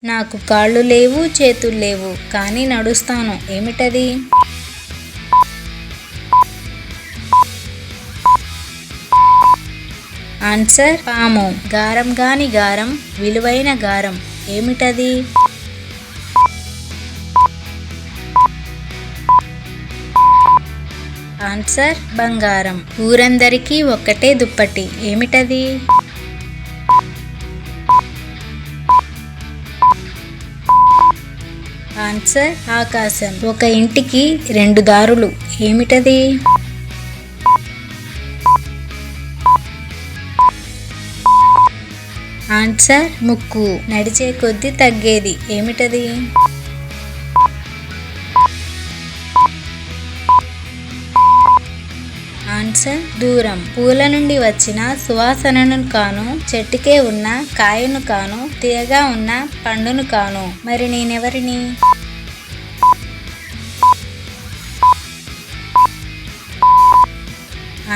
నాకు కాళ్ళు లేవు చేతులు లేవు కానీ నడుస్తాను ఏమిటది? ఆన్సర్ పాము. గారం గాని గారం విలువైన గారం ఏమిటది? ఆన్సర్ బంగారం. ఊరందరికీ ఒక్కటే దుప్పటి ఏమిటది? ఆన్సర్ ఆకాశం. ఒక ఇంటికి రెండు దారులు ఏమిటది? ఆన్సర్ ముక్కు. నడిచే కొద్దీ తగ్గేది ఏమిటది? ఆన్సర్ దూరం. పూల నుండి వచ్చిన సువాసనను కాను, చెట్టుకే ఉన్న కాయను కాను, తీయగా ఉన్న పండును కాను, మరి నేనెవరిని?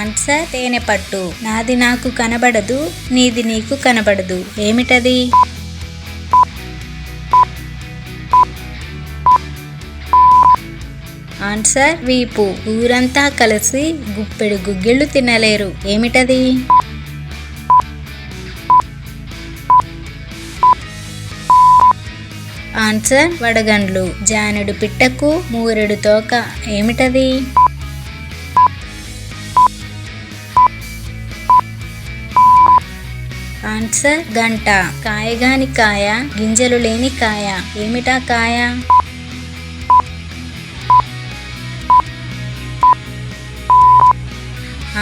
ఆన్సర్ తేనె పట్టు. నాది నాకు కనబడదు, నీది నీకు కనబడదు ఏమిటది? ఆన్సర్ వీపు. ఊరంతా కలిసి గుప్పెడు గుగ్గిళ్ళు తినలేరు ఏమిటది? ఆన్సర్ వడగండ్లు. జానెడు పిట్టకు మూరెడు తోక ఏమిటది? ఆన్సర్ గంట. కాయగాని కాయ, గింజలు లేని కాయ ఏమిటా కాయ?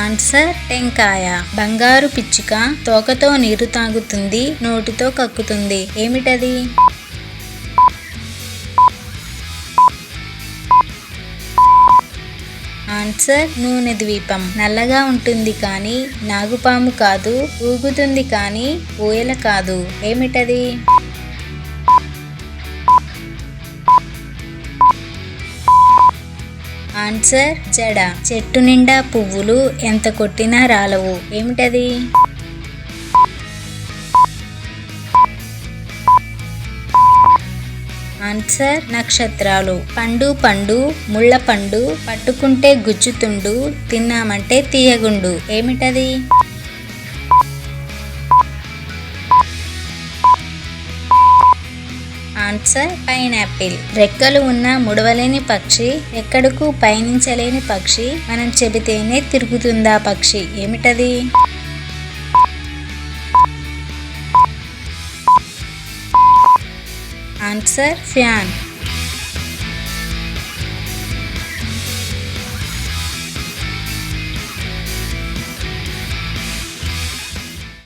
ఆన్సర్ టెంకాయ. బంగారు పిచ్చుక తోకతో నీరు తాగుతుంది, నోటితో కక్కుతుంది ఏమిటది? ఆన్సర్ నూనె ద్వీపం. నల్లగా ఉంటుంది కానీ నాగుపాము కాదు, ఊగుతుంది కానీ ఊయల కాదు ఏమిటది? ఆన్సర్ జడ. చెట్టు నిండా పువ్వులు ఎంత కొట్టినా రాలవు ఏమిటది? ఆన్సర్ నక్షత్రాలు. పండు పండు ముళ్ళ పండు, పట్టుకుంటే గుచ్చుతుండు, తిన్నామంటే తీయగుండు ఏమిటది? Answer pineapple. రెక్కలు ఉన్న ముడవలేని పక్షి, ఎక్కడకు పయనించలేని పక్షి, మనం చెబితేనే తిరుగుతుందా పక్షి ఏమిటది? Answer fan.